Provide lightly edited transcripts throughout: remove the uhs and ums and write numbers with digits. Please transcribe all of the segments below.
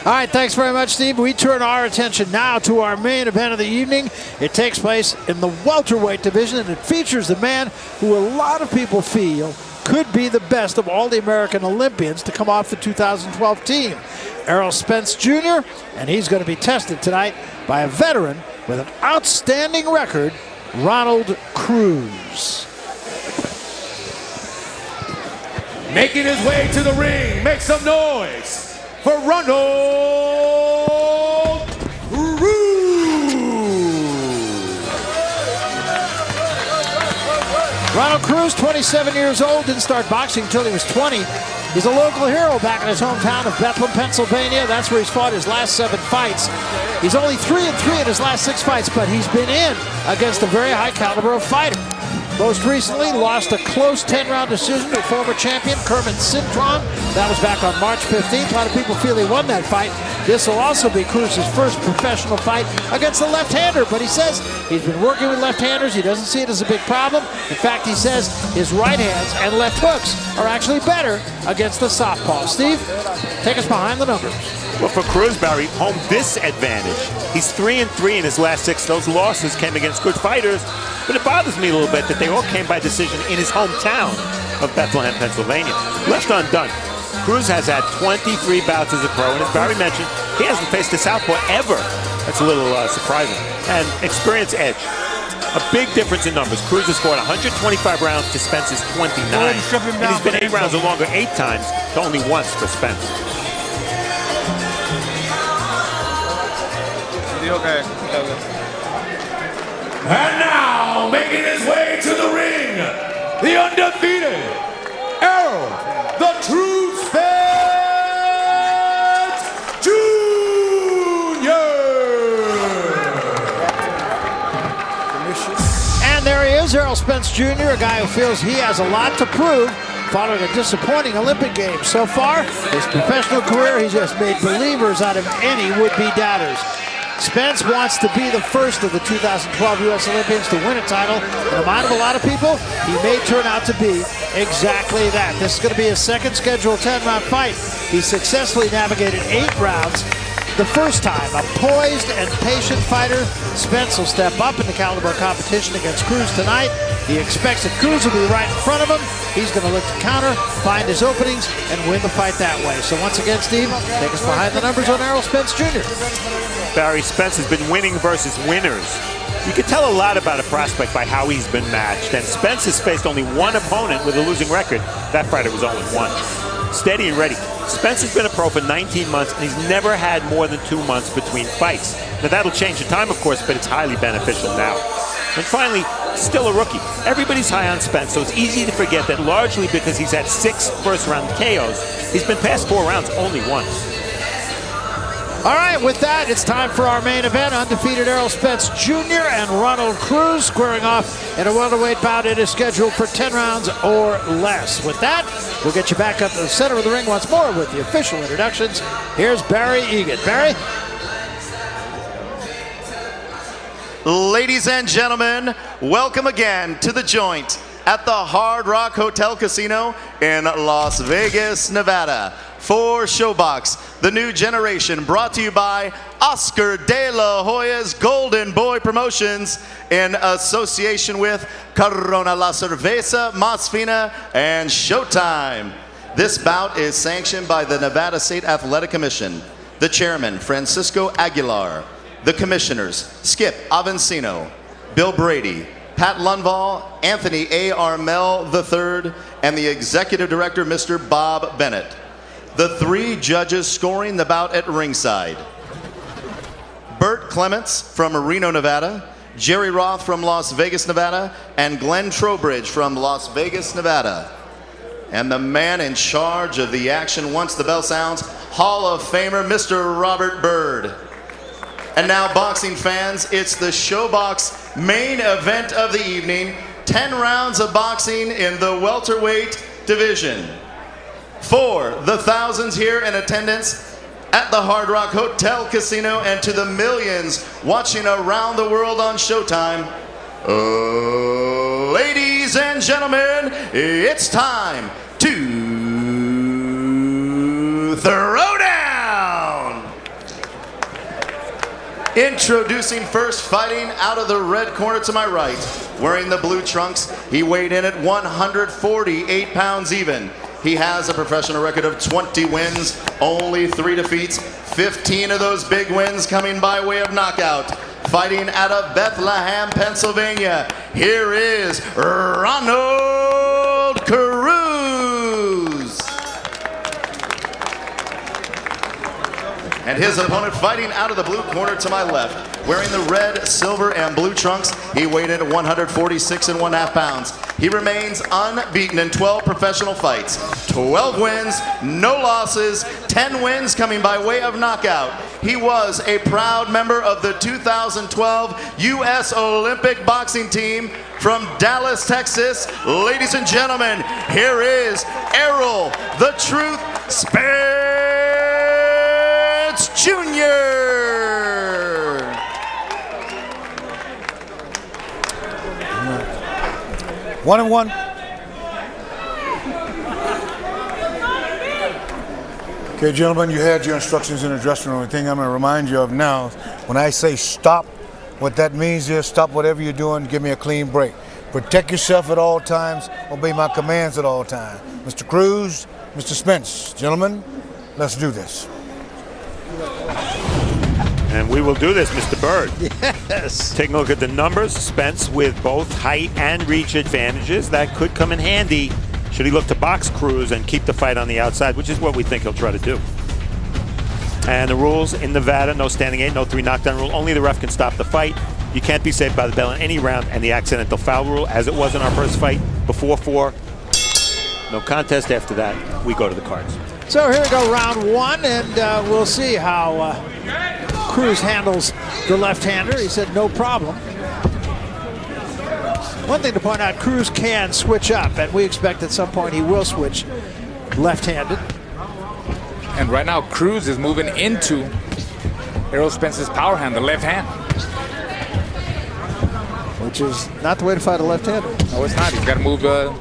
All right, thanks very much, Steve. We turn our attention now to our main event of the evening. It takes place in the welterweight division, and it features the man who a lot of people feel could be the best of all the American Olympians to come off the 2012 team, Errol Spence Jr., and he's going to be tested tonight by a veteran with an outstanding record, Ronald Cruz. Making his way to the ring, make some noise for Ronald Cruz. Ronald Cruz, 27 years old, didn't start boxing until he was 20. He's a local hero back in his hometown of Bethlehem, Pennsylvania. That's where he's fought his last 7 fights. He's only 3-3 in his last 6 fights, but he's been in against a very high caliber of fighter. Most recently, lost a close 10-round decision to former champion Kermit Cintron. That was back on March 15th. A lot of people feel he won that fight. This will also be Cruz's first professional fight against a left-hander, but he says he's been working with left-handers. He doesn't see it as a big problem. In fact, he says his right hands and left hooks are actually better against the southpaw. Steve, take us behind the numbers. Well, for Cruz, Barry, home disadvantage. He's 3-3 in his last 6. Those losses came against good fighters, but it bothers me a little bit that they all came by decision in his hometown of Bethlehem, Pennsylvania. Left undone. Cruz has had 23 bouts as a pro, and as Barry mentioned, he hasn't faced a southpaw ever. That's a little surprising. And experience edge. A big difference in numbers. Cruz has fought 125 rounds to Spence's 29. And he's been 8 rounds or longer 8 times to only once for Spence. And now, making his way to the ring, the undefeated Errol, the True Spence Jr. And there he is, Errol Spence Jr., a guy who feels he has a lot to prove following a disappointing Olympic Games. So far, his professional career, he's just made believers out of any would-be doubters. Spence wants to be the first of the 2012 U.S. Olympians to win a title. In the mind of a lot of people, he may turn out to be exactly that. This is going to be his second scheduled 10-round fight. He successfully navigated 8 rounds the first time. A poised and patient fighter, Spence will step up in the caliber competition against Cruz tonight. He expects that Cruz will be right in front of him. He's going to look to counter, find his openings, and win the fight that way. So once again, Steve, take us behind the numbers on Errol Spence Jr. Barry, Spence has been winning versus winners. You can tell a lot about a prospect by how he's been matched, and Spence has faced only one opponent with a losing record. That fighter was 0-1. Steady and ready. Spence has been a pro for 19 months, and he's never had more than 2 months between fights. Now, that'll change in time, of course, but it's highly beneficial now. And finally, still a rookie. Everybody's high on Spence, so it's easy to forget that largely because he's had 6 first-round KOs, he's been past 4 rounds only once. All right, with that, it's time for our main event. Undefeated Errol Spence Jr. and Ronald Cruz squaring off in a welterweight bout. It is scheduled for 10 rounds or less. With that, we'll get you back up to the center of the ring once more with the official introductions. Here's Barry Egan. Barry? Ladies and gentlemen, welcome again to the joint at the Hard Rock Hotel Casino in Las Vegas, Nevada. For Showbox, the new generation, brought to you by Oscar De La Hoya's Golden Boy Promotions in association with Corona La Cerveza, Mas Fina, and Showtime. This bout is sanctioned by the Nevada State Athletic Commission, the chairman, Francisco Aguilar, the commissioners, Skip Avancino, Bill Brady, Pat Lundvall, Anthony A. Armel III, and the executive director, Mr. Bob Bennett. The 3 judges scoring the bout at ringside: Bert Clements from Reno, Nevada, Jerry Roth from Las Vegas, Nevada, and Glenn Trowbridge from Las Vegas, Nevada. And the man in charge of the action once the bell sounds, Hall of Famer, Mr. Robert Byrd. And now, boxing fans, it's the Showbox main event of the evening. 10 rounds of boxing in the welterweight division. For the thousands here in attendance at the Hard Rock Hotel Casino, and to the millions watching around the world on Showtime, ladies and gentlemen, it's time to throw down! Introducing first, fighting out of the red corner to my right, wearing the blue trunks, he weighed in at 148 pounds even. He has a professional record of 20 wins, only 3 defeats, 15 of those big wins coming by way of knockout. Fighting out of Bethlehem, Pennsylvania, here is Ronald Cruz. And his opponent fighting out of the blue corner to my left, wearing the red, silver, and blue trunks, he weighed in at 146.5 pounds. He remains unbeaten in 12 professional fights, 12 wins, no losses, 10 wins coming by way of knockout. He was a proud member of the 2012 U.S. Olympic boxing team from Dallas, Texas. Ladies and gentlemen, here is Errol the Truth Spence Jr. One and one. Okay, gentlemen, you had your instructions in the dressing room. The thing I'm going to remind you of now, when I say stop, what that means is stop whatever you're doing, give me a clean break. Protect yourself at all times, obey my commands at all times. Mr. Cruz, Mr. Spence, gentlemen, let's do this. And we will do this, Mr. Bird. Yes. Taking a look at the numbers, Spence with both height and reach advantages. That could come in handy should he look to box Cruz and keep the fight on the outside, which is what we think he'll try to do. And the rules in Nevada, no standing 8, no 3 knockdown rule. Only the ref can stop the fight. You can't be saved by the bell in any round, and the accidental foul rule, as it was in our first fight, before 4. No contest after that. We go to the cards. So here we go, round 1, and we'll see how Cruz handles the left-hander. He said no problem. One thing to point out, Cruz can switch up, and we expect at some point he will switch left-handed. And right now, Cruz is moving into Errol Spence's power hand, the left hand. Which is not the way to fight a left-hander. No, it's not. He's got to move to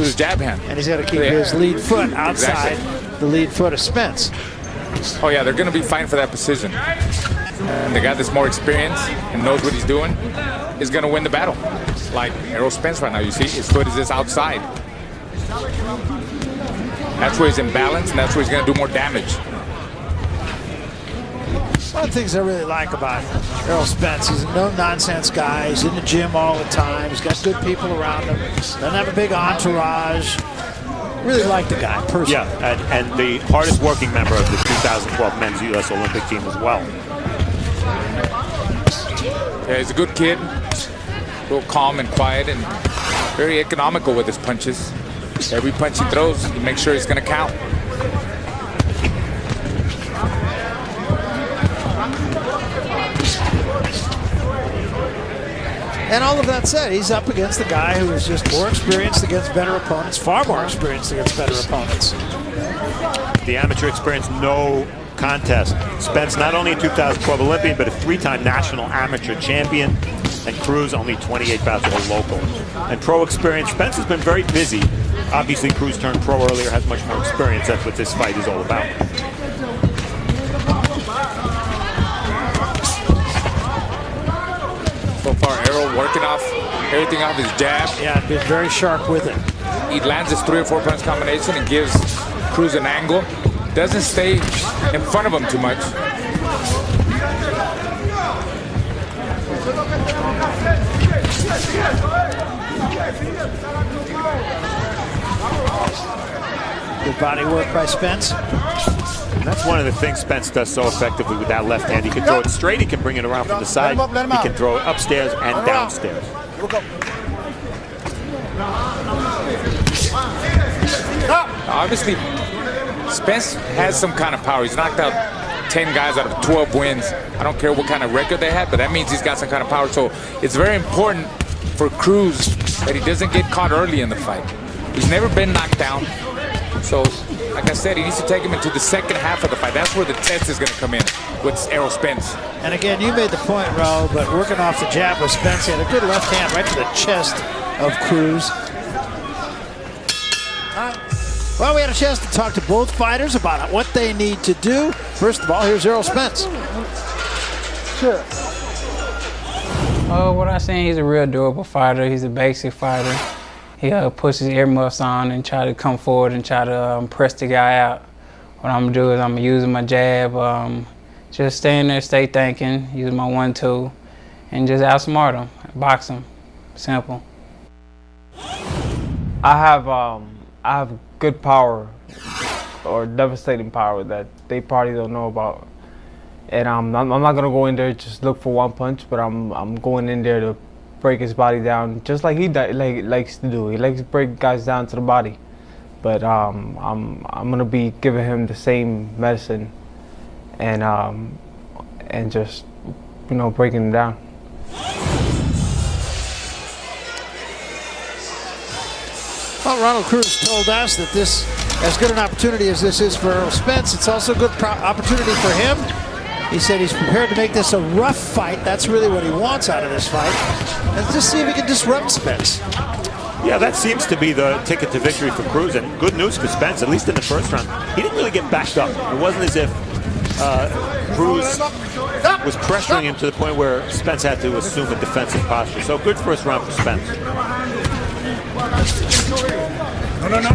his jab hand. And he's got to keep his lead foot outside the lead foot of Spence. Oh, yeah, they're going to be fighting for that precision. And the guy that's more experienced and knows what he's doing is going to win the battle. Like Errol Spence right now, you see, his foot is just outside. That's where he's in balance, and that's where he's going to do more damage. One of the things I really like about Errol Spence, he's a no-nonsense guy. He's in the gym all the time. He's got good people around him. Doesn't have a big entourage. Really like the guy, personally. Yeah, and the hardest working member of the 2012 men's U.S. Olympic team as well. Yeah, he's a good kid. Real calm and quiet and very economical with his punches. Every punch he throws, he makes sure he's going to count. And all of that said, he's up against a guy who is just more experienced against better opponents, far more experienced against better opponents. The amateur experience, no contest. Spence, not only a 2012 Olympian, but a 3-time national amateur champion. And Cruz, only 28 bouts of a local. And pro experience, Spence has been very busy. Obviously, Cruz turned pro earlier, has much more experience. That's what this fight is all about. So far, Errol working off everything off his jab. Yeah, been very sharp with it. He lands his 3 or 4 punch combination and gives Cruz an angle. Doesn't stay in front of him too much. Good body work by Spence. And that's one of the things Spence does so effectively with that left hand. He can throw it straight, he can bring it around from the side, he can throw it upstairs and downstairs. Obviously, Spence has some kind of power. He's knocked out 10 guys out of 12 wins. I don't care what kind of record they had, but that means he's got some kind of power. So it's very important for Cruz that he doesn't get caught early in the fight. He's never been knocked down. So, like I said, he needs to take him into the second half of the fight. That's where the test is going to come in with Errol Spence. And again, you made the point, Raul, but working off the jab with Spence, he had a good left hand right to the chest of Cruz. Well, we had a chance to talk to both fighters about what they need to do. First of all, here's Errol Spence. Sure. What I seen, he's a real durable fighter. He's a basic fighter. He puts his earmuffs on and try to come forward and try to press the guy out. What I'm gonna do is I'm gonna use my jab, just stay in there, stay thinking, use my 1-2, and just outsmart him, box him. Simple. I have good power, or devastating power that they probably don't know about. And I'm not gonna go in there just look for one punch, but I'm going in there to break his body down, just like he likes to do. He likes to break guys down to the body. But I'm gonna be giving him the same medicine, and just breaking him down. Well, Ronald Cruz told us that this, as good an opportunity as this is for Errol Spence, it's also a good opportunity for him. He said he's prepared to make this a rough fight. That's really what he wants out of this fight. And just see if he can disrupt Spence. Yeah, that seems to be the ticket to victory for Cruz, and good news for Spence, at least in the first round. He didn't really get backed up. It wasn't as if Cruz was pressuring him to the point where Spence had to assume a defensive posture. So good first round for Spence. No.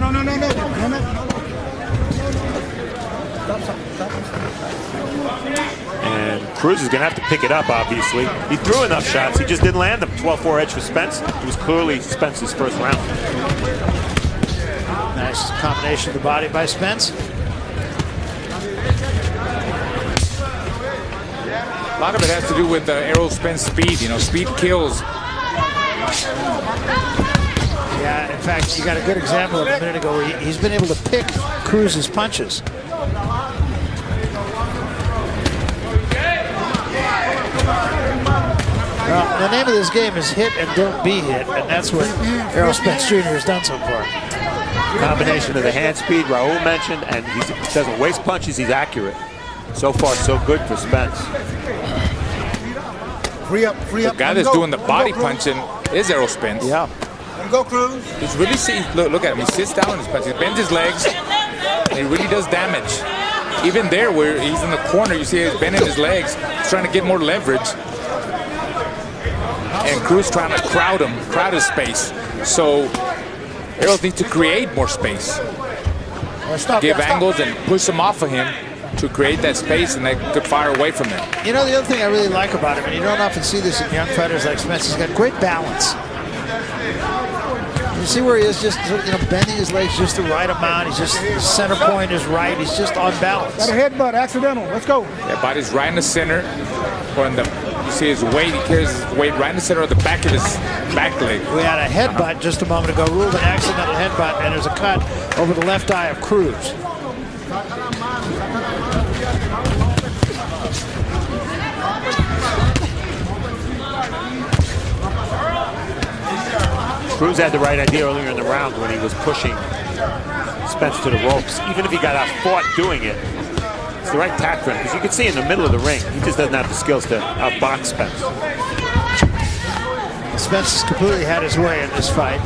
And Cruz is going to have to pick it up, obviously. He threw enough shots. He just didn't land them. 12-4 edge for Spence. It was clearly Spence's first round. Nice combination of the body by Spence. A lot of it has to do with Errol Spence speed. Speed kills. Yeah, in fact, you got a good example of a minute ago where he's been able to pick Cruz's punches. Well, the name of this game is hit and don't be hit, and that's what Errol Spence Jr. has done so far. Combination of the hand speed Raul mentioned, and he doesn't waste punches, he's accurate. So far, so good for Spence. Free up. The guy that's doing the body punching is Errol Spence. Yeah. Let him go, Cruz. He's really look at him. He sits down and his punch. He bends his legs, and he really does damage. Even there, where he's in the corner, you see he's bending his legs. He's trying to get more leverage. And Cruz trying to crowd his space. So Errol needs to create more space. Give angles and push him off of him to create that space, and they could fire away from him. You know, the other thing I really like about him, and you don't often see this in young fighters like Spence, he's got great balance. You see where he is, just bending his legs just the right amount. He's just, his center point is right. He's just on balance. Got a headbutt, accidental. Let's go. Yeah, body's right in the center. Or in the, you see his weight, he carries his weight right in the center of the back of his back leg. We had a headbutt just a moment ago, ruled an accidental headbutt, and there's a cut over the left eye of Cruz. Cruz had the right idea earlier in the round when he was pushing Spence to the ropes. Even if he got outfought doing it, it's the right tack for him, because you can see in the middle of the ring, he just doesn't have the skills to outbox Spence. Spence has completely had his way in this fight.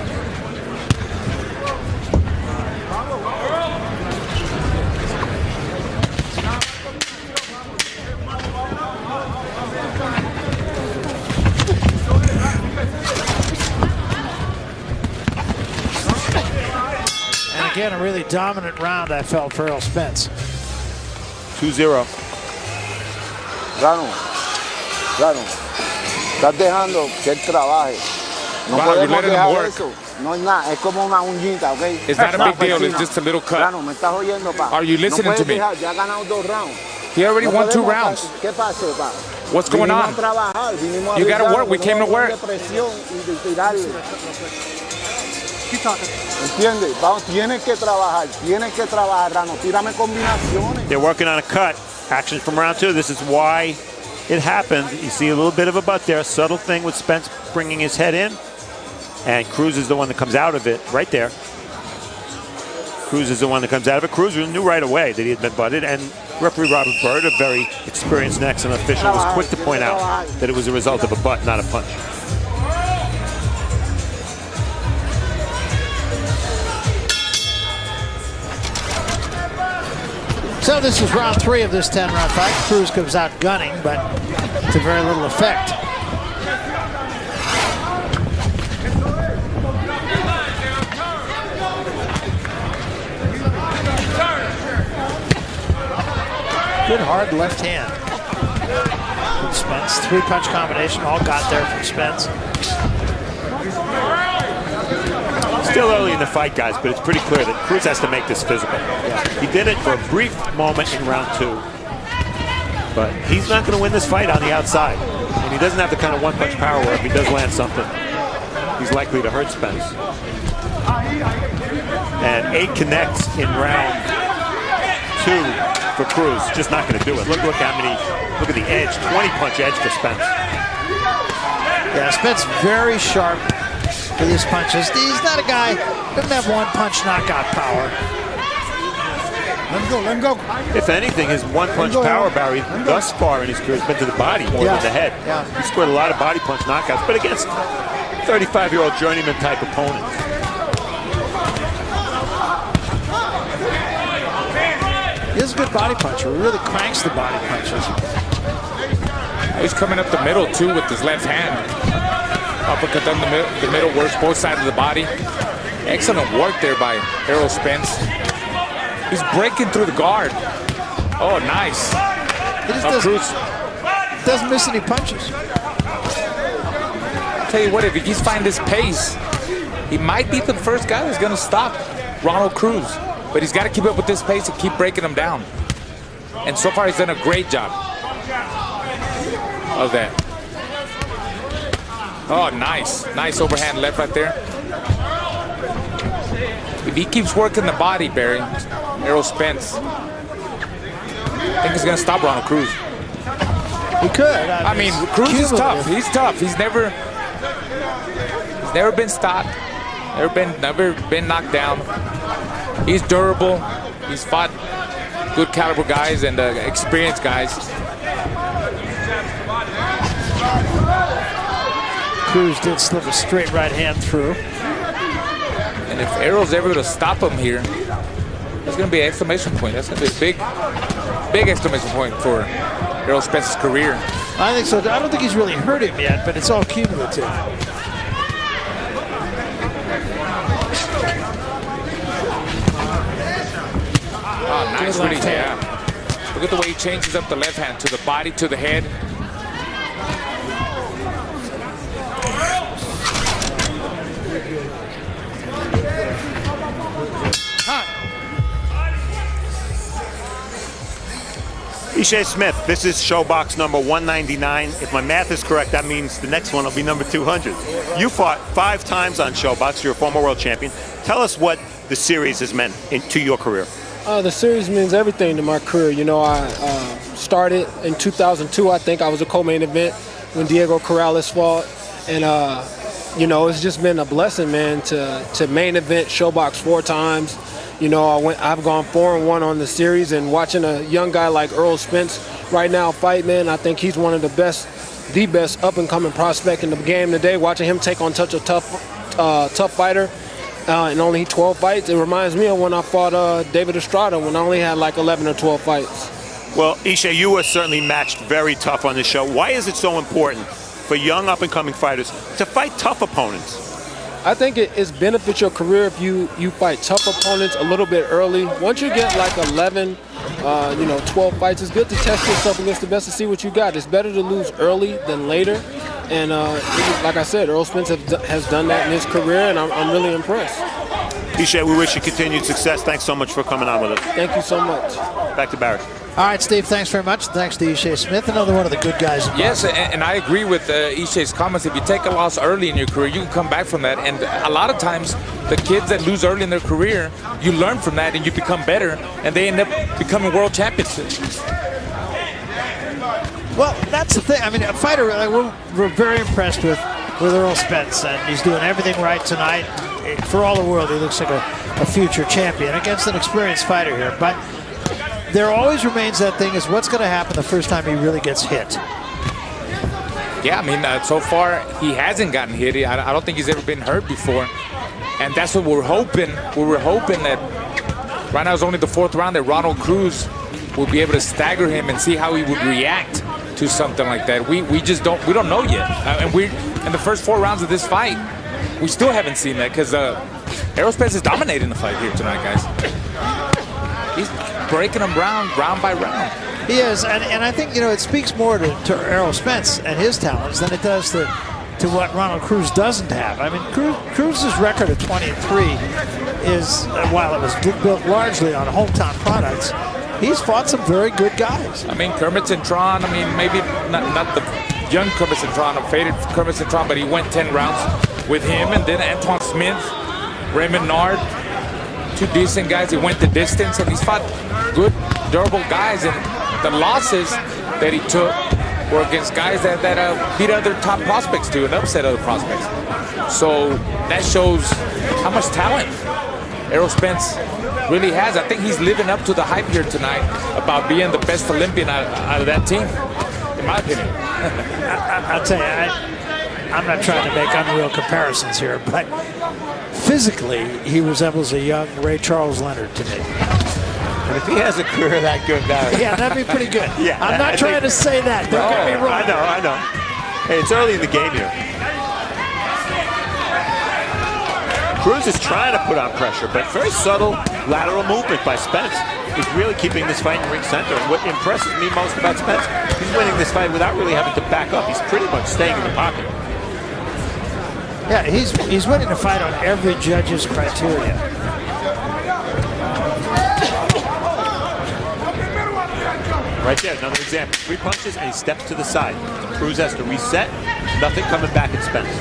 Again, a really dominant round, I felt, for Errol Spence. 2-0. Rano, estás dejando que él trabaje. No Wow, podemos letting him dejar work. eso. No es nada, es como una uñita, ¿ok? It's not a big deal, it's just a little cut. Rano, me estás oyendo, pa. Are you listening no to puedes me? Dejar, ya ha ganado 2 rounds. He already No won 2 podemos rounds. ¿Qué pasó, pa? What's going Vinimos on? a trabajar, vinimos a You gotta brincar, work, we came to vinimos a work. ponerle presión y tirarle. Keep talking. ¿Entiendes? Vamos, tienes que trabajar, Rano. Tírame combinaciones. They're working on a cut. Action from round 2. This is why it happened. You see a little bit of a butt there. Subtle thing with Spence bringing his head in. And Cruz is the one that comes out of it right there. Cruz is the one that comes out of it. Cruz knew right away that he had been butted. And referee Robert Bird, a very experienced and excellent official, was quick to point out that it was a result of a butt, not a punch. So this is round 3 of this 10-round fight. Cruz comes out gunning, but to very little effect. Good hard left hand from Spence. 3-punch combination, all got there from Spence. Still early in the fight, guys, but it's pretty clear that Cruz has to make this physical. He did it for a brief moment in round 2, but he's not going to win this fight on the outside. And he doesn't have the kind of one-punch power where if he does land something, he's likely to hurt Spence. And 8 connects in round 2 for Cruz. Just not going to do it. Look how many. Look at the edge. 20-punch edge for Spence. Yeah, Spence very sharp with his punches. He's not a guy, doesn't have one-punch knockout power. Let him go, let him go. If anything, his one-punch power, Barry, thus far in his career has been to the body more than the head. Yeah. He scored a lot of body punch knockouts, but against 35-year-old journeyman-type opponents. He is a good body puncher. He really cranks the body punches. He's coming up the middle, too, with his left hand. Uppercut down the middle, works both sides of the body. Excellent work there by Errol Spence. He's breaking through the guard. Oh, nice. He just doesn't miss any punches. I'll tell you what, if he's finding this pace, he might be the first guy that's going to stop Ronald Cruz. But he's got to keep up with this pace and keep breaking him down. And so far, he's done a great job of that. Oh, nice. Nice overhand left right there. If he keeps working the body, Barry, Errol Spence, I think he's going to stop Ronald Cruz. He could. I mean, Cruz is tough. He's tough. He's never been stopped. Never been knocked down. He's durable. He's fought good caliber guys and experienced guys. Cruz did slip a straight right hand through. And if Errol's ever to stop him here, that's going to be an exclamation point. That's going to be a big exclamation point for Errol Spence's career. I think so. I don't think he's really hurt him yet, but it's all cumulative. Oh, nice release, yeah. Look at the way he changes up the left hand to the body, to the head. Ishe Smith, this is show box number 199. If my math is correct, that means the next one will be number 200. You fought 5 times on show box. You're a former world champion. Tell us what the series has meant to your career. The series means everything to my career. You know, I started in 2002. I think I was a co-main event when Diego Corrales fought. And, you know, it's just been a blessing, man, to main event Showbox 4 times. You know, I've gone 4-1 on the series, and watching a young guy like Errol Spence right now fight, man, I think he's one of the best up-and-coming prospect in the game today. Watching him take on such a tough fighter in only 12 fights, it reminds me of when I fought David Estrada when I only had like 11 or 12 fights. Well, Ishe, you were certainly matched very tough on this show. Why is it so important for young up-and-coming fighters to fight tough opponents? I think it benefits your career if you fight tough opponents a little bit early. Once you get like 11, 12 fights, it's good to test yourself against the best to see what you got. It's better to lose early than later. And like I said, Errol Spence has done that in his career, and I'm really impressed. Ishe, we wish you continued success. Thanks so much for coming on with us. Thank you so much. Back to Barry. All right, Steve, thanks very much. Thanks to Ishe Smith, another one of the good guys. Yes, and I agree with Ishe's comments. If you take a loss early in your career, you can come back from that. And a lot of times, the kids that lose early in their career, you learn from that and you become better, and they end up becoming world champions. Well, that's the thing. I mean, a fighter, we're very impressed with Errol Spence, and he's doing everything right tonight. For all the world, he looks like a future champion against an experienced fighter here. But there always remains that thing, is what's going to happen the first time he really gets hit. Yeah, I mean, so far he hasn't gotten hit. I don't think he's ever been hurt before, and that's what we're hoping. We were hoping that right now it's only the 4th round that Ronald Cruz will be able to stagger him and see how he would react to something like that. We just don't know yet. And we're in the first 4 rounds of this fight, we still haven't seen that because Errol Spence is dominating the fight here tonight, guys. He's breaking them round by round. He is, and I think, you know, it speaks more to Errol Spence and his talents than it does to what Ronald Cruz doesn't have. I mean, Cruz's record of 20-3 is, while it was built largely on hometown products, he's fought some very good guys. I mean, Kermit Cintron, I mean, maybe not the young Kermit Cintron, a faded Kermit Cintron, but he went 10 rounds with him, and then Antoine Smith, Raymond Nard, 2 decent guys. He went the distance, and he's fought good, durable guys, and the losses that he took were against guys that beat other top prospects too and upset other prospects. So that shows how much talent Errol Spence really has. I think he's living up to the hype here tonight about being the best Olympian out of that team, in my opinion. I'll tell you, I'm not trying to make unreal comparisons here, but physically, he resembles a young Ray Charles Leonard to me. And if he has a career that good, Barry. Yeah, that'd be pretty good. Yeah, I'm not trying to say that. Don't get me wrong. I know. Hey, it's early in the game here. Cruz is trying to put on pressure, but very subtle lateral movement by Spence. He's really keeping this fight in ring center. And what impresses me most about Spence, he's winning this fight without really having to back up. He's pretty much staying in the pocket. Yeah, he's winning the fight on every judge's criteria. Right there, another example. 3 punches and he steps to the side. Cruz has to reset. Nothing coming back at Spence.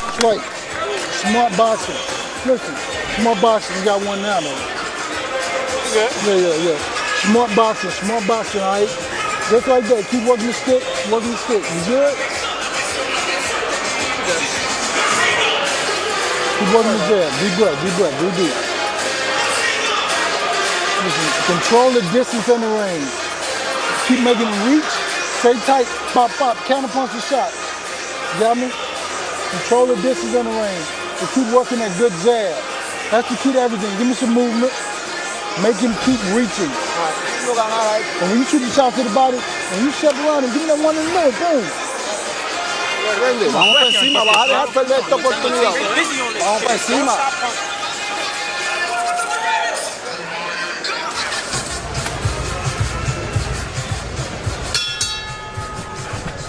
That's right. Smart boxing. Listen, smart boxing. You got one now, though. Yeah. Smart boxing, all right? Just like that. Keep working the stick, You good? Keep working the jab. Deep breath, breathe deep. Listen, control the distance in the range. Keep making it reach. Stay tight. Pop, counterpunch the shot. You got me? Control the distance in the range. And keep working that good jab. That's the key to everything. Give me some movement. Make him keep reaching. All right. And when you shoot the shot to the body, and you step around and give me that one in the middle, boom. Vamos para encima, vas a dejar perder esta oportunidad. Vamos para encima.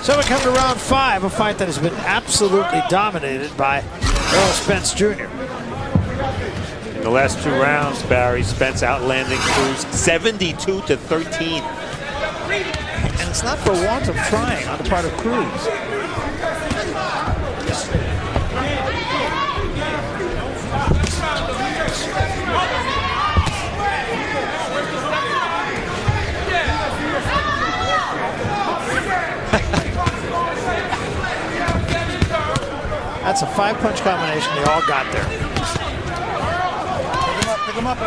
So we come to round 5, a fight that has been absolutely dominated by Errol Spence Jr. In the last 2 rounds, Barry, Spence outlanding Cruz 72-13. And it's not for want of trying on the part of Cruz. That's a 5-punch combination they all got there. Pick him up.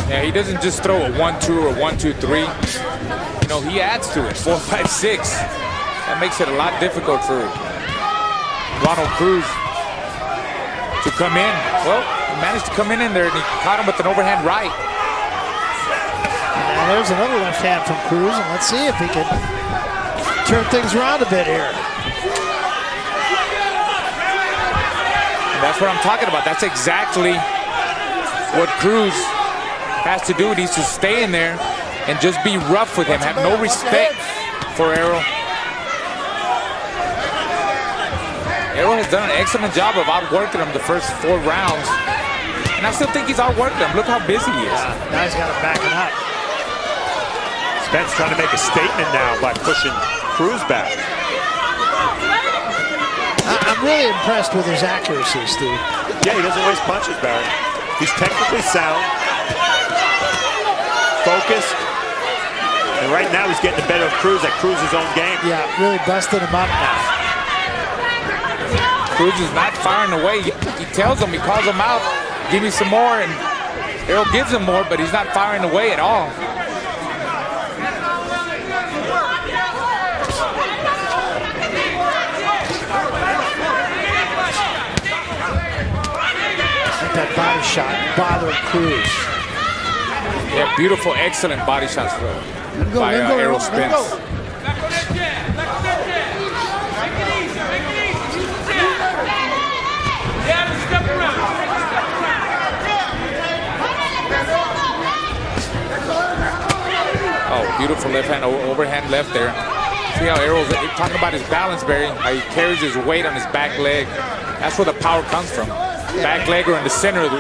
Yeah, he doesn't just throw a 1-2 or 1-2-3. You know, he adds to it. 4-5-6. That makes it a lot difficult for Ronald Cruz to come in. Well, he managed to come in there and he caught him with an overhand right. And there's another left hand from Cruz, and let's see if he can turn things around a bit here. And that's what I'm talking about. That's exactly what Cruz has to do. He needs to stay in there and just be rough with him. Have no respect for Errol. Errol has done an excellent job of outworking him the first 4 rounds. And I still think he's outworked him. Look how busy he is. Now he's got to back it up. Spence trying to make a statement now by pushing Cruz back. I'm really impressed with his accuracy, Steve. Yeah, he doesn't waste punches, Barry. He's technically sound, focused, and right now he's getting the better of Cruz at Cruz's own game. Yeah, really busting him up now. Cruz is not firing away. He tells him, he calls him out, give me some more, and Errol gives him more, but he's not firing away at all. shot bothered Cruz. Yeah, beautiful, excellent body shots by Errol Spence. Oh, beautiful left hand, overhand left there. See how Errol's talking about his balance, Barry, how he carries his weight on his back leg. That's where the power comes from. Back leg or in the center of the,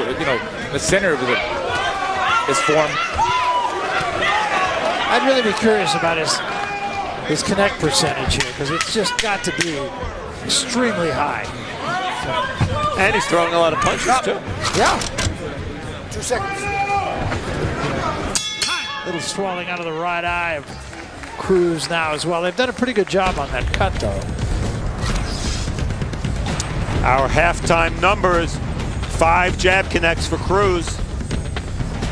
the center of his form. I'd really be curious about his connect percentage here, because it's just got to be extremely high. And he's throwing a lot of punches too. Yeah. 2 seconds. Little swelling out of the right eye of Cruz now as well. They've done a pretty good job on that cut, though. Our halftime numbers: 5 jab connects for Cruz.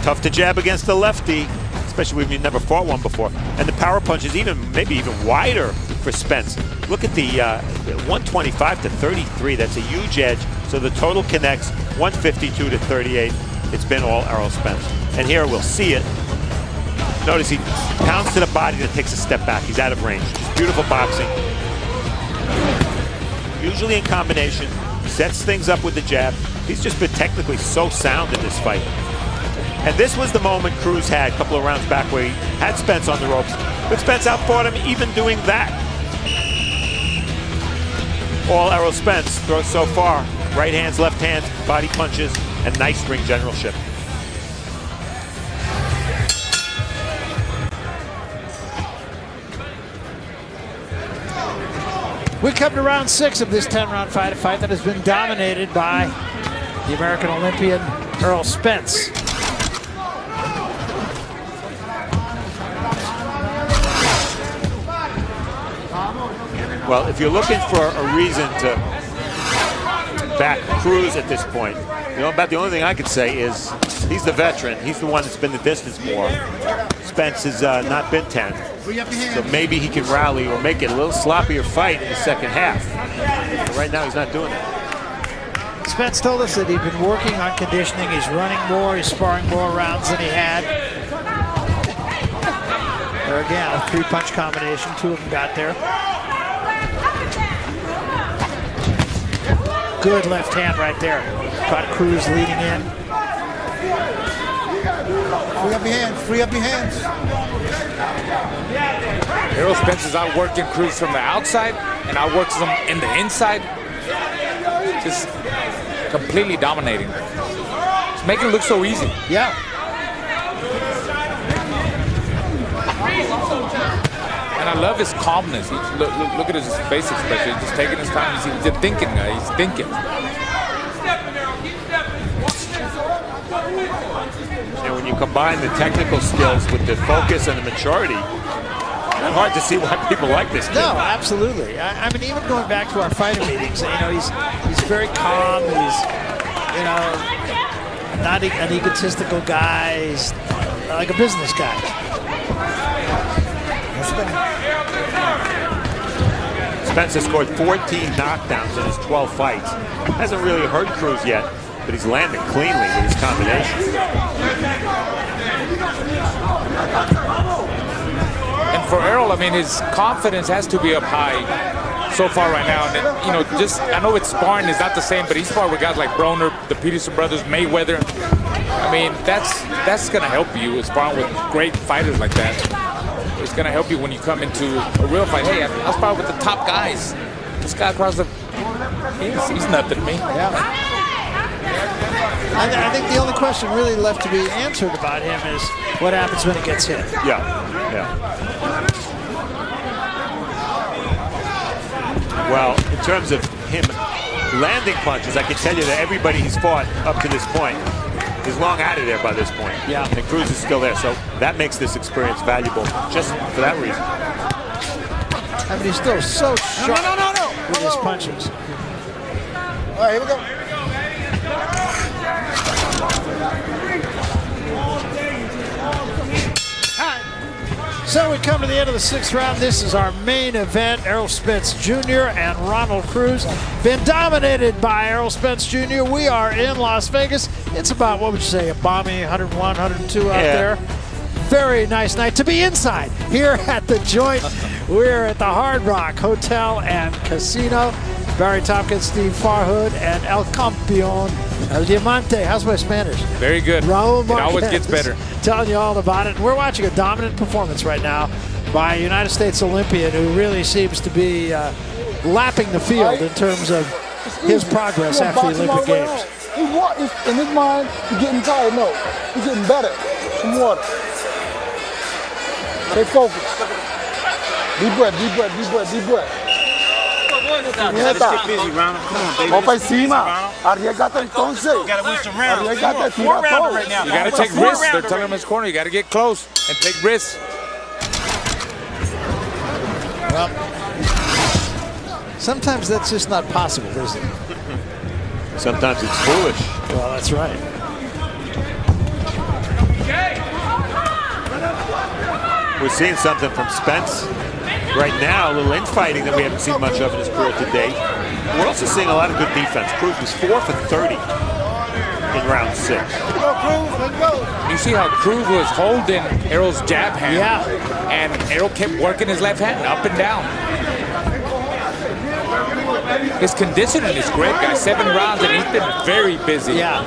Tough to jab against the lefty, especially when you've never fought one before. And the power punch is maybe even wider for Spence. Look at the 125 to 33. That's a huge edge. So the total connects 152 to 38. It's been all Errol Spence. And here we'll see it. Notice he pounds to the body that takes a step back. He's out of range. Beautiful boxing. Usually in combination, sets things up with the jab. He's just been technically so sound in this fight. And this was the moment Cruz had a couple of rounds back where he had Spence on the ropes, but Spence outfought him even doing that. All Errol Spence throws so far: right hands, left hands, body punches, and nice ring generalship. We come to round 6 of this 10-round fight, a fight that has been dominated by the American Olympian Errol Spence. Well, if you're looking for a reason to back Cruz at this point, about the only thing I could say is he's the veteran. He's the one that's been the distance more. Spence has not been 10. So maybe he can rally or make it a little sloppier fight in the second half. But right now, he's not doing it. Spence told us that he'd been working on conditioning. He's running more, he's sparring more rounds than he had. There again, a 3-punch combination. 2 of them got there. Good left hand right there. Caught Cruz leading in. Free up your hands. Free up your hands. Errol Spence is outworking Cruz from the outside and outworks him in the inside. Just completely dominating. It's making it look so easy. Yeah. And I love his calmness. Look at his face expression. He's just taking his time. He's a thinking guy. He's thinking. And when you combine the technical skills with the focus and the maturity, it's hard to see why people like this kid. No, absolutely. I mean, even going back to our fighter meetings, he's very calm. He's, not an egotistical guy. He's like a business guy. Spence has scored 14 knockdowns in his 12 fights. Hasn't really hurt Cruz yet, but he's landing cleanly with his combinations. And for Errol, I mean, his confidence has to be up high so far right now. And, I know it's sparring is not the same, but he's sparred with guys like Broner, the Peterson brothers, Mayweather. I mean, that's going to help you sparring with great fighters like that. It's going to help you when you come into a real fight. Hey, I sparred with the top guys. This guy across the... He's nothing to me. Yeah. I think the only question really left to be answered about him is what happens when he gets hit. Yeah. Well, in terms of him landing punches, I can tell you that everybody he's fought up to this point is long out of there by this point. Yeah. And Cruz is still there, so that makes this experience valuable just for that reason. I mean, he's still so sharp with his punches. All right, here we go. So we come to the end of the 6th round. This is our main event. Errol Spence Jr. and Ronald Cruz. Been dominated by Errol Spence Jr. We are in Las Vegas. It's about, what would you say, a balmy 101, 102 out there. Very nice night to be inside here at the Joint. We're at the Hard Rock Hotel and Casino. Barry Tompkins, Steve Farhood, and El Campeón, El Diamante. How's my Spanish? Very good. Raul It Marquez, always gets better. Telling you all about it. And we're watching a dominant performance right now by a United States Olympian who really seems to be lapping the field in terms of his progress after the Olympic Games. In his mind, he's getting tired. No, he's getting better. Some water. Stay focused. Deep breath, deep breath, deep breath, deep breath. Vamos para encima. Arriesgate entonces. Arriesgate, tira todo. You got to take risks. They're telling him in his corner. You got to get close and take risks. Well, sometimes that's just not possible, is it? Sometimes it's foolish. Well, that's right. We're seeing something from Spence right now, a little infighting that we haven't seen much of in his career to date. We're also seeing a lot of good defense. Cruz was 4 for 30 in round 6. You see how Cruz was holding Errol's jab hand. Yeah. And Errol kept working his left hand up and down. His conditioning is great, guys. 7 rounds, and he's been very busy. Yeah.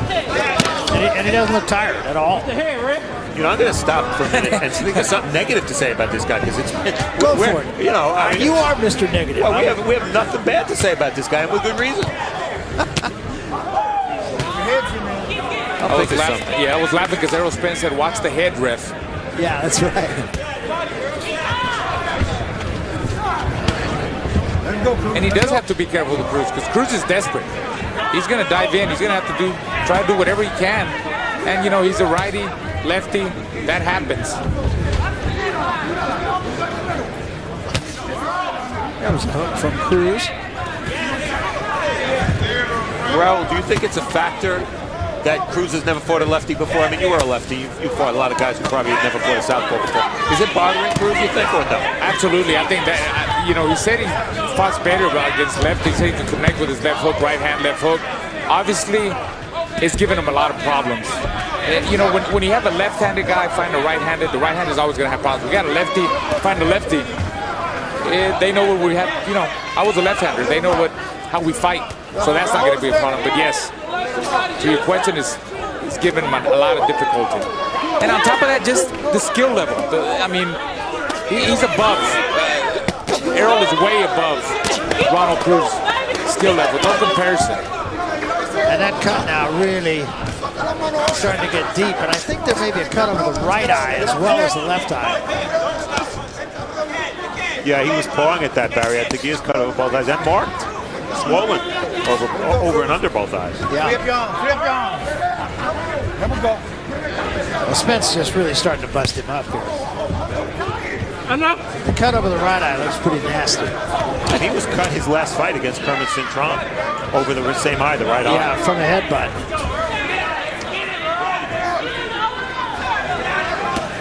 And he doesn't look tired at all. You know, I'm going to stop for a minute and think there's something negative to say about this guy because Go for it. You know, I mean, you are Mr. Negative. Well, we have nothing bad to say about this guy, and with good reason. I was laughing because Errol Spence said, "Watch the head, ref." Yeah, that's right. And he does have to be careful with Cruz because Cruz is desperate. He's going to dive in. He's going to have to try to do whatever he can. And, you know, he's a righty, lefty. That happens. That was a hook from Cruz. Raul, do you think it's a factor that Cruz has never fought a lefty before? I mean, you were a lefty. You fought a lot of guys who probably had never fought a southpaw before. Is it bothering Cruz, you think, or no? Absolutely. I think that, you know, he said he fights better against lefty. He said he can connect with his left hook, right hand, left hook. Obviously, it's given him a lot of problems. You know, when you have a left-handed guy find a right-handed, the right-handed is always going to have problems. We got a lefty, find a lefty. They know what we have. You know, I was a left-hander. They know how we fight. So that's not going to be a problem. But yes, to your question, it's given him a lot of difficulty. And on top of that, just the skill level. I mean, he's above. Errol is way above Ronald Cruz skill level. No comparison. And that cut now really starting to get deep. And I think there may be a cut over the right eye as well as the left eye. Yeah, he was pawing at that, Barry. I think he is cut over both eyes and marked. Swollen over and under both eyes. Yeah. Flip your arm. Here we go. Well, Spence just really starting to bust him up here. The cut over the right eye looks pretty nasty. And he was cut his last fight against Kermit Cintron over the same eye, the right eye. Yeah, from the headbutt.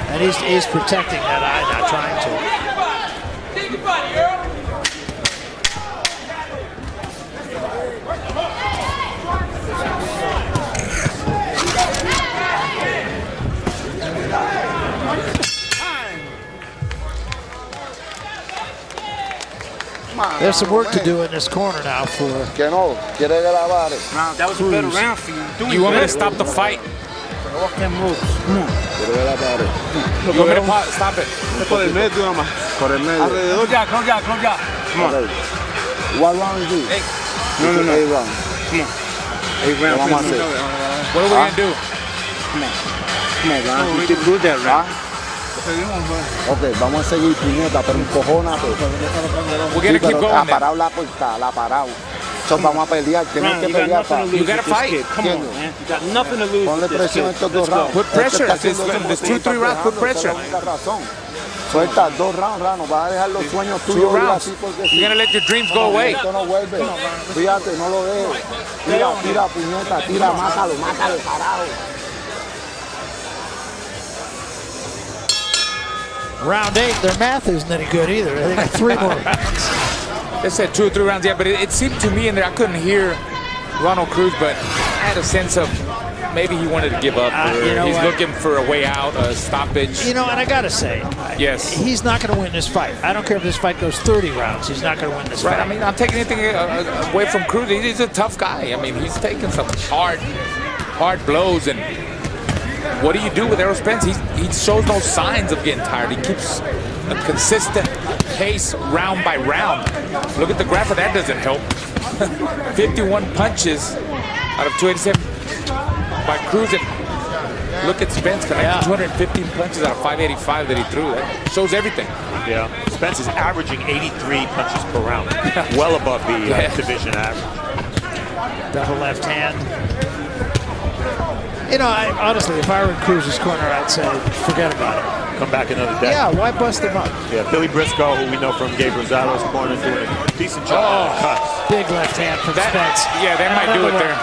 And he's protecting that eye, not trying to. There's some work to do in this corner now for... Que no, quiere grabar. That was a better round for you. You want me to stop the fight? Quiere grabar. You want me to stop it? Por el medio nomás. Por el medio. Close ya. Come on. What round is this? No. 8 round. Come on. 8 rounds. Vamos a hacer. What are we going to do? Come on, round. We can do that, right? Ok, vamos a seguir puñeta, pero un cojonazo. We're going to keep going Ha then. parado la puerta, la ha parado. So vamos a pelear, tenemos que pelear para... You got to fight. Come on, man. You got nothing to lose. Ponle presión a estos 2 rounds. Put pressure. There's 2-3 rounds. Put pressure. Suelta 2 rounds, Rano. Vas a dejar los sueños 2 tuyos rounds. así porque You're going to let your dreams go away. esto no vuelve. Fíjate, no lo dejes. Tira, puñeta, tira, mátalo, carajo. Round 8, their math isn't any good either. They got 3 more rounds. They said 2 or 3 rounds, yeah, but it seemed to me in there, I couldn't hear Ronald Cruz, but I had a sense of maybe he wanted to give up. Or you know he's what? looking for a way out, a stoppage. You know, and I gotta say, yes, he's not going to win this fight. I don't care if this fight goes 30 rounds. He's not going to win this right. fight. I mean, I'm taking anything away from Cruz. He's a tough guy. I mean, he's taking some hard blows. And what do you do with Errol Spence? He shows no signs of getting tired. He keeps a consistent pace round by round. Look at the graph. That doesn't help. 51 punches out of 287 by Cruz. And look at Spence connecting 215 punches out of 585 that he threw. That shows everything. Yeah, Spence is averaging 83 punches per round, well above the division average. Double left hand. You know, honestly, if I were in Cruz's corner, I'd say, forget about it. Come back another day. Yeah, why bust him up? Yeah, Billy Briscoe, who we know from Gabe Rosado's corner, doing a decent job on the cuts. Big left hand from Spence. Yeah, they might do it there.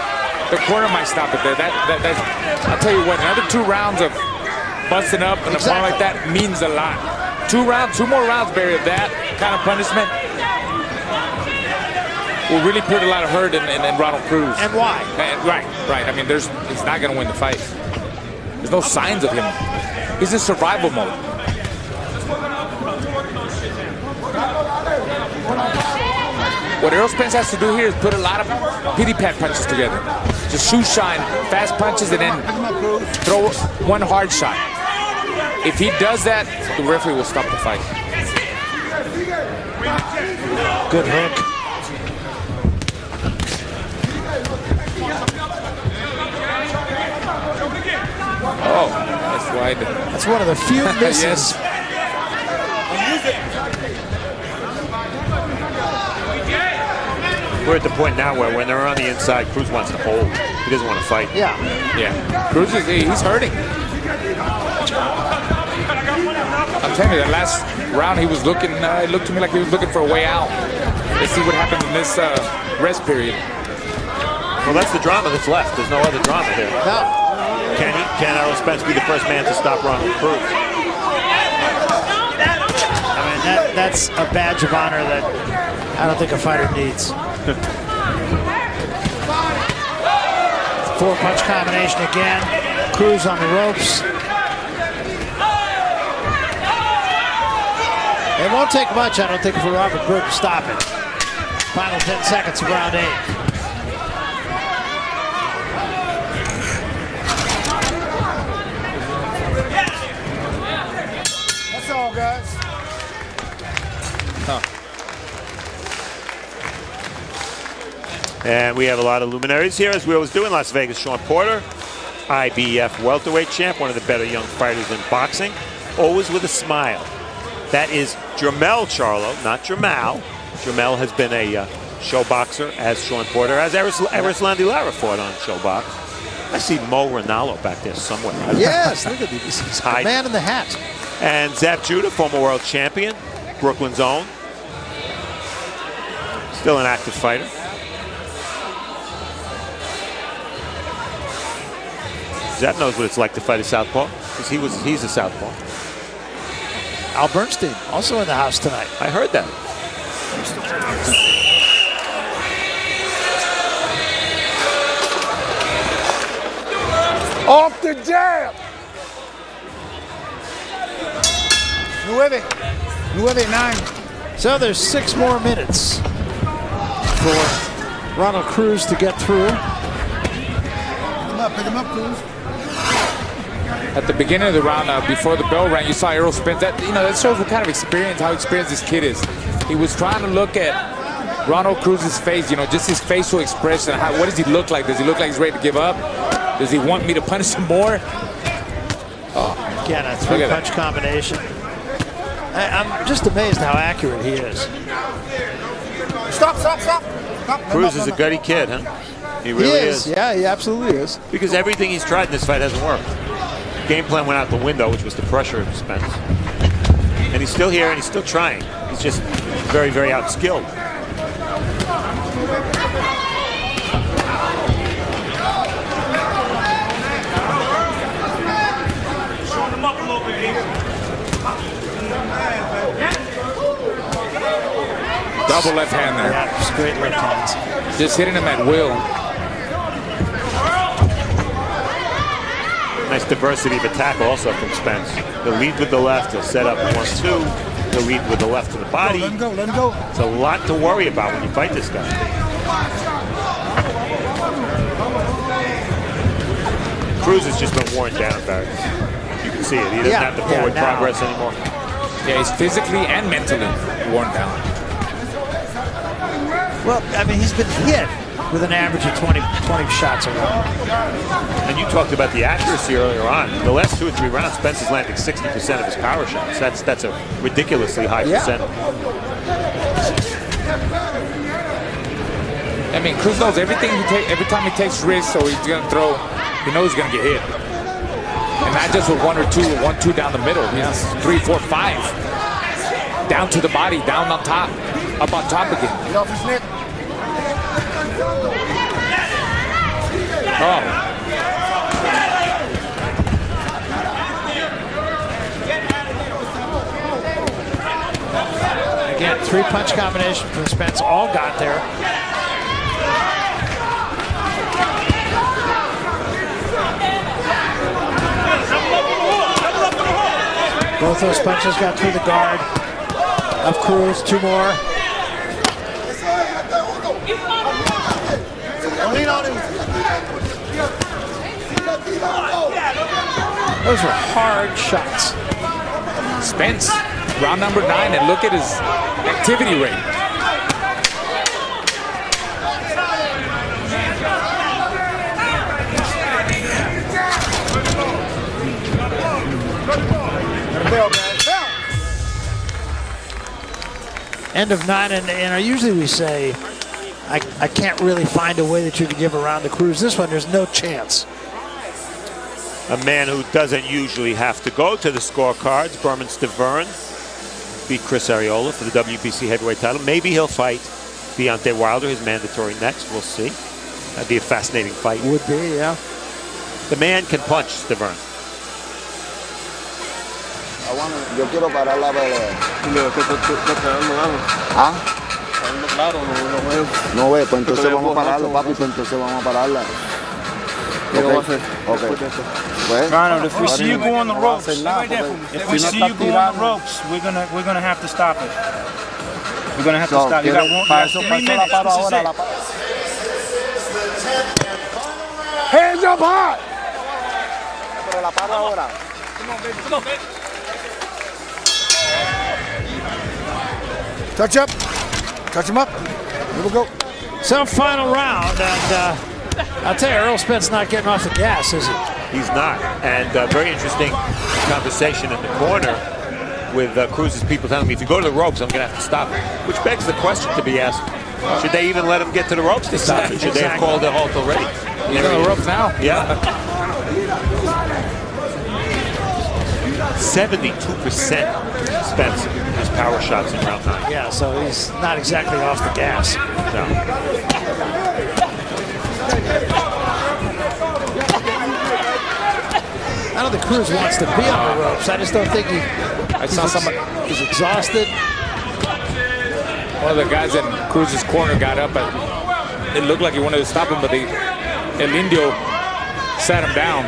The corner might stop it there. I'll tell you what, another 2 rounds of busting up and a point like that means a lot. 2 more rounds, Barry, of that kind of punishment will really put a lot of hurt in Ronald Cruz. And why? Right. I mean, he's not going to win the fight. There's no signs of him. He's in survival mode. What Errol Spence has to do here is put a lot of pity-pat punches together. Just shoe shine, fast punches, and then throw one hard shot. If he does that, the referee will stop the fight. Good hook. Oh, that's wide. That's one of the few misses. We're at the point now where when they're on the inside, Cruz wants to hold. He doesn't want to fight. Yeah. Cruz he's hurting. I'm telling you, that last round he was looking, it looked to me like he was looking for a way out. Let's see what happens in this rest period. Well, that's the drama that's left. There's no other drama here. No. Can Errol Spence be the first man to stop Ronald Cruz? I mean, that's a badge of honor that I don't think a fighter needs. 4-punch combination again. Cruz on the ropes. It won't take much, I don't think, for Robert Burke to stop it. Final 10 seconds of round 8. That's all, guys. And we have a lot of luminaries here, as we always do in Las Vegas. Sean Porter, IBF welterweight champ, one of the better young fighters in boxing, always with a smile. That is Jermell Charlo, not Jermall. Jermell has been a show boxer, as Sean Porter has. Erislandy Lara fought on Showbox. I see Mo Ronaldo back there somewhere. Yes, look at this. He's a man in the hat. And Zap Judah, former world champion, Brooklyn's own. Still an active fighter. Zap knows what it's like to fight a southpaw, because he's a southpaw. Al Bernstein, also in the house tonight. I heard that. Off the jab. 9. So there's 6 more minutes for Ronald Cruz to get through. Pick him up, Cruz. At the beginning of the round, before the bell rang, you saw Errol Spence. That shows what kind of experience, how experienced this kid is. He was trying to look at Ronald Cruz's face, just his facial expression. What does he look like? Does he look like he's ready to give up? Does he want me to punish him more? Oh, again, a 3-punch combination. I'm just amazed how accurate he is. Stop. Cruz is a gutty kid, huh? He really is. Yeah, he absolutely is. Because everything he's tried in this fight hasn't worked. Game plan went out the window, which was to pressure Spence. And he's still here, and he's still trying. He's just very, very outskilled. Showing him up a little bit here. Double left hand there. Yeah, straight left hands. Just hitting him at will. Nice diversity of attack also from Spence. He'll lead with the left, he'll set up 1-2. He'll lead with the left to the body. Let him go, let him go. It's a lot to worry about when you fight this guy. Cruz has just been worn down, Barry. You can see it. He doesn't have the forward progress anymore. Yeah, he's physically and mentally worn down. Well, I mean, he's been hit with an average of 20 shots a round. And you talked about the accuracy earlier on. The last 2 or 3 rounds, Spence is landing 60% of his power shots. That's a ridiculously high percentage. I mean, Cruz knows everything every time he takes risks, so he's gonna throw. He knows he's gonna get hit, and not just with 1 or 2, 1-2 down the middle. He's 3, 4, 5 down to the body, down on top, up on top again. Get off his neck. Oh. Again, 3-punch combination from Spence. All got there. Both those punches got through the guard of Cruz. 2 more. Those were hard shots. Spence, round number 9, and look at his activity rate. End of 9, and usually we say, I can't really find a way that you can give a round to Cruz. This one, there's no chance. A man who doesn't usually have to go to the scorecards, Berman Stavern, beat Chris Arreola for the WBC heavyweight title. Maybe he'll fight Deontay Wilder, his mandatory next. We'll see. That'd be a fascinating fight. Would be, yeah. The man can punch, Stavern. Yo quiero parar la pelea. ¿Ah? No ve, pues entonces vamos a pararlo, papi, pues entonces vamos a pararla. Okay. Ronald, if we see you go on the ropes, we're gonna have to stop it. We're gonna have to stop. You got 3 minutes. This is it. Hands up high. Pero la paro ahora. Come on, baby. Touch up. Touch him up. Here we go. So final round, and I'll tell you, Errol Spence not getting off the gas, is he? He's not. And very interesting conversation in the corner with Cruz's people telling me, if you go to the ropes, I'm going to have to stop it. Which begs the question to be asked, should they even let him get to the ropes to stop it? Should they have called a halt already? He's on the ropes now. Yeah. 72% Spence his power shots in round 9. Yeah, so he's not exactly off the gas. No. I don't think Cruz wants to be on the ropes. I just don't think he's exhausted. One of the guys in Cruz's corner got up, and it looked like he wanted to stop him, but El Indio sat him down.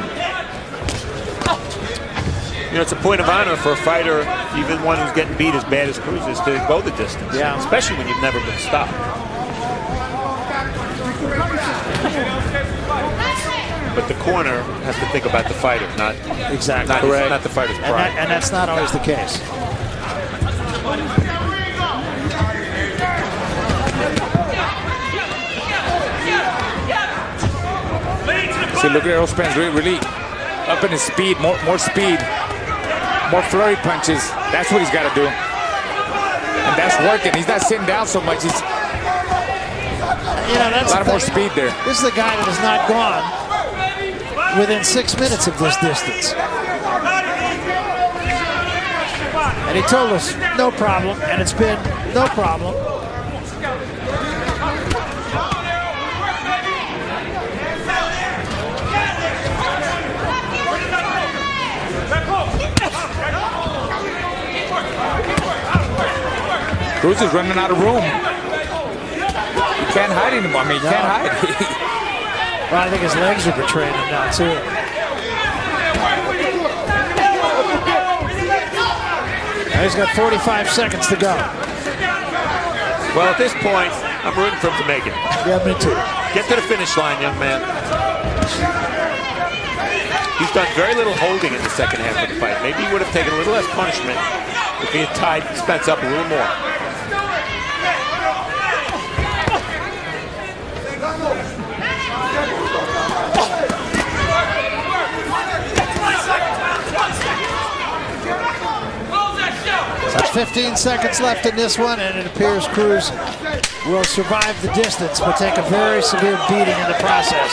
You know, it's a point of honor for a fighter, even one who's getting beat as bad as Cruz is, to go the distance. Yeah. Especially when you've never been stopped. But the corner has to think about the fighter, not exactly not the fighter's pride. And that's not always the case. See, look at Errol Spence really up in his speed, more speed, more flurry punches. That's what he's got to do, and that's working. He's not sitting down so much. He's that's a lot more speed there. This is the guy that has not gone within 6 minutes of this distance. And he told us, no problem, and it's been no problem. Cruz is running out of room. He can't hide anymore. I mean, he can't hide. Well, I think his legs are betraying him now, too. He's got 45 seconds to go. Well, at this point, I'm rooting for him to make it. Yeah, me too. Get to the finish line, young man. He's done very little holding in the second half of the fight. Maybe he would have taken a little less punishment if he had tied Spence up a little more. There's 15 seconds left in this one, and it appears Cruz will survive the distance, but take a very severe beating in the process.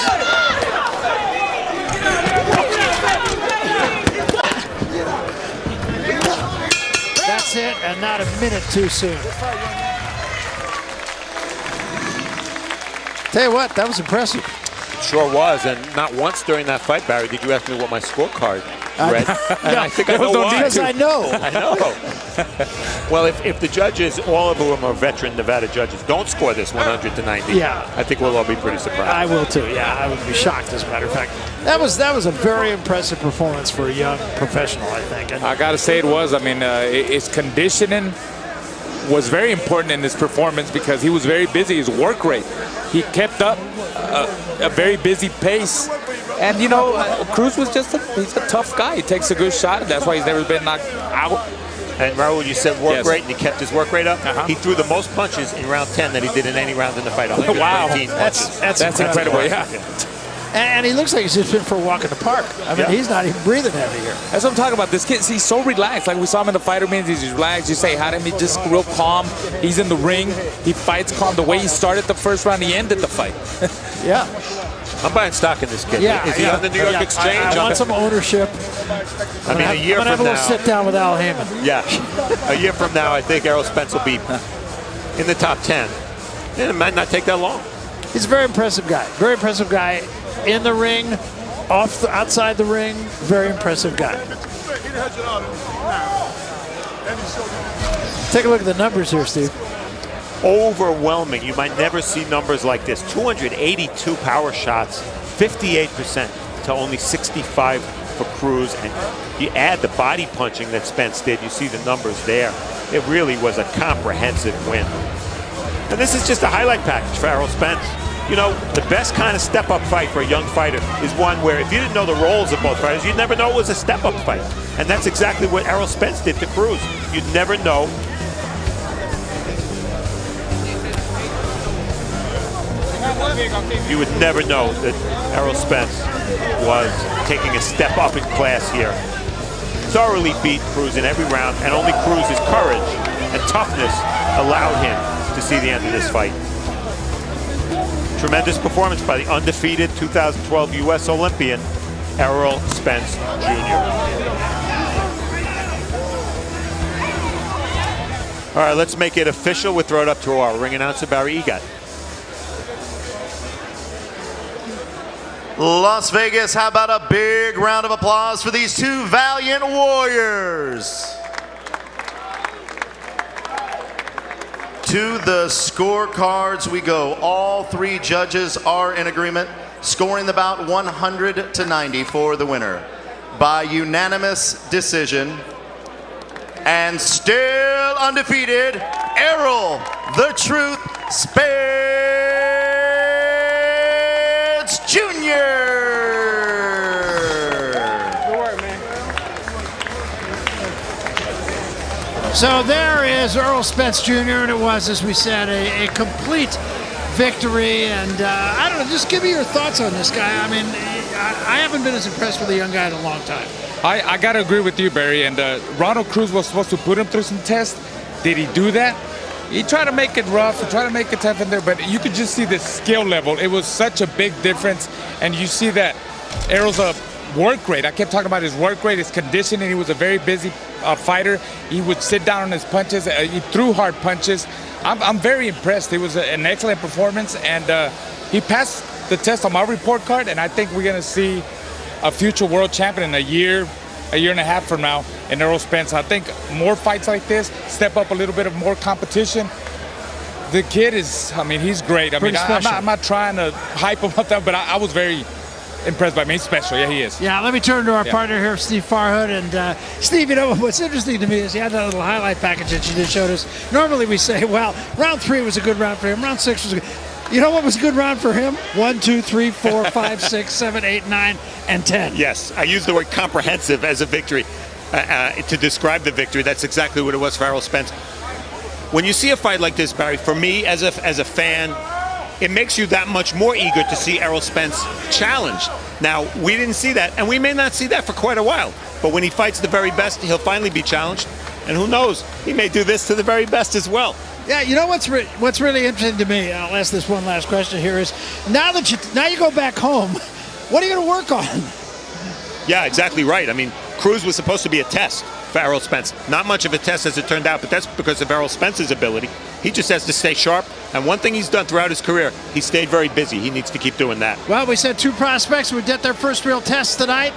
That's it, and not a minute too soon. Tell you what, that was impressive. Sure was, and not once during that fight, Barry, did you ask me what my scorecard read. And I think I know why. Because I know. I know. Well, if the judges, all of whom are veteran Nevada judges, don't score this 100 to 90, yeah, I think we'll all be pretty surprised. I will too. Yeah, I would be shocked. As a matter of fact, that was a very impressive performance for a young professional, I think. And I got to say it was. I mean, his conditioning was very important in this performance because he was very busy. His work rate, he kept up a very busy pace. And, you know, Cruz was he's a tough guy. He takes a good shot. That's why he's never been knocked out. And Raul, you said work rate, and he kept his work rate up. He threw the most punches in round 10 that he did in any round in the fight. Wow, that's incredible. Yeah. And he looks like he's just been for a walk in the park. I mean, he's not even breathing heavy here. That's what I'm talking about. This kid, he's so relaxed. Like we saw him in the fighter meetings, he's relaxed. You say hi to him, he's just real calm. He's in the ring. He fights calm. The way he started the first round, he ended the fight. Yeah. I'm buying stock in this kid. Yeah, Is he on the New York Exchange? I want some ownership. I mean, a year from now. I'm going to have a little sit down with Al Heyman. Yeah. A year from now, I think Errol Spence will be in the top 10. And it might not take that long. He's a very impressive guy. Very impressive guy. In the ring, outside the ring, very impressive guy. Take a look at the numbers here, Steve. Overwhelming. You might never see numbers like this. 282 power shots, 58% to only 65 for Cruz. And you add the body punching that Spence did, you see the numbers there. It really was a comprehensive win. And this is just a highlight package for Errol Spence. You know, the best kind of step-up fight for a young fighter is one where if you didn't know the roles of both fighters, you'd never know it was a step-up fight. And that's exactly what Errol Spence did to Cruz. You'd never know. You would never know that Errol Spence was taking a step up in class here. Thoroughly beat Cruz in every round, and only Cruz's courage and toughness allowed him to see the end of this fight. Tremendous performance by the undefeated 2012 U.S. Olympian, Errol Spence Jr. All right, let's make it official. We'll throw it up to our ring announcer, Barry Egot. Las Vegas, how about a big round of applause for these two valiant warriors? To the scorecards we go. All three judges are in agreement, scoring the bout 100 to 90 for the winner. By unanimous decision, and still undefeated, Errol the Truth Spence Jr. So there is Errol Spence Jr., and it was, as we said, a complete victory. And I don't know, just give me your thoughts on this guy. I mean, I haven't been as impressed with a young guy in a long time. I got to agree with you, Barry. And Ronald Cruz was supposed to put him through some tests. Did he do that? He tried to make it rough, he tried to make it tough in there, but you could just see the skill level. It was such a big difference. And you see that Errol's a work rate. I kept talking about his work rate, his conditioning. He was a very busy fighter. He would sit down on his punches. He threw hard punches. I'm very impressed. It was an excellent performance, and he passed the test on my report card, and I think we're going to see a future world champion in a year and a half from now in Errol Spence. I think more fights like this, step up a little bit of more competition. The kid is, I mean, he's great. I mean, I'm not trying to hype him up, but I was very impressed by me. He's special. Yeah, he is. Yeah, let me turn to our Yeah. partner here, Steve Farhood. And Steve, you know, what's interesting to me is you had that little highlight package that you just showed us. Normally we say, well, round 3 was a good round for him. Round 6 was a good. You know what was a good round for him? 1, 2, 3, 4, 5, 6, 7, 8, 9, and 10. Yes, I use the word comprehensive as a victory to describe the victory. That's exactly what it was for Errol Spence. When you see a fight like this, Barry, for me as a fan, it makes you that much more eager to see Errol Spence challenged. Now, we didn't see that, and we may not see that for quite a while. But when he fights the very best, he'll finally be challenged. And who knows, he may do this to the very best as well. Yeah, you know what's really interesting to me, I'll ask this one last question here, is now you go back home, what are you going to work on? Yeah, exactly right. I mean, Cruz was supposed to be a test for Errol Spence. Not much of a test as it turned out, but that's because of Errol Spence's ability. He just has to stay sharp, and one thing he's done throughout his career, he stayed very busy. He needs to keep doing that. Well, we said 2 prospects would get their first real test tonight.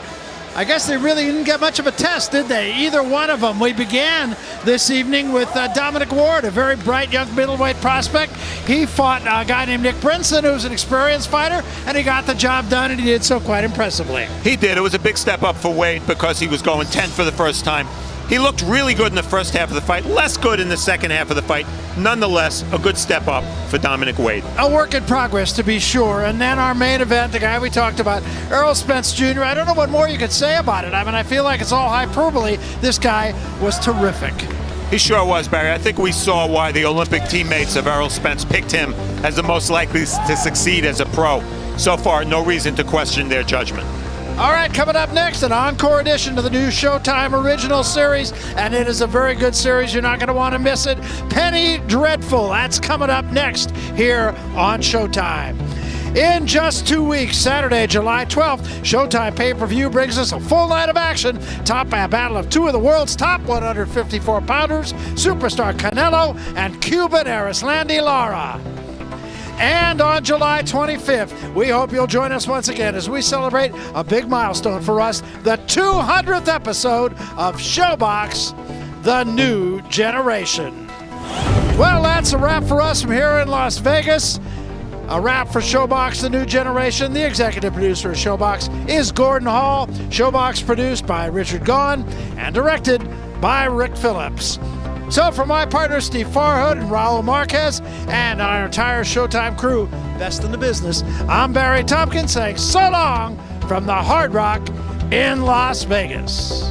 I guess they really didn't get much of a test, did they? Either one of them. We began this evening with Dominic Ward, a very bright young middleweight prospect. He fought a guy named Nick Brinson, who's an experienced fighter, and he got the job done, and he did so quite impressively. He did. It was a big step up for Wade because he was going 10 for the first time. He looked really good in the first half of the fight, less good in the second half of the fight. Nonetheless, a good step up for Dominic Wade. A work in progress, to be sure. And then our main event, the guy we talked about, Errol Spence Jr. I don't know what more you could say about it. I mean, I feel like it's all hyperbole. This guy was terrific. He sure was, Barry. I think we saw why the Olympic teammates of Errol Spence picked him as the most likely to succeed as a pro. So far, no reason to question their judgment. All right, coming up next, an encore edition to the new Showtime original series, and it is a very good series. You're not going to want to miss it. Penny Dreadful, that's coming up next here on Showtime. In just 2 weeks, Saturday, July 12th, Showtime pay-per-view brings us a full night of action, topped by a battle of 2 of the world's top 154-pounders, superstar Canelo and Cuban Arislandi Lara. And on July 25th, we hope you'll join us once again as we celebrate a big milestone for us, the 200th episode of Showbox, The New Generation. Well, that's a wrap for us from here in Las Vegas. A wrap for Showbox, The New Generation. The executive producer of Showbox is Gordon Hall. Showbox produced by Richard Gaughan and directed by Rick Phillips. So for my partner, Steve Farhood and Raul Marquez, and our entire Showtime crew, best in the business, I'm Barry Tompkins saying so long from the Hard Rock in Las Vegas.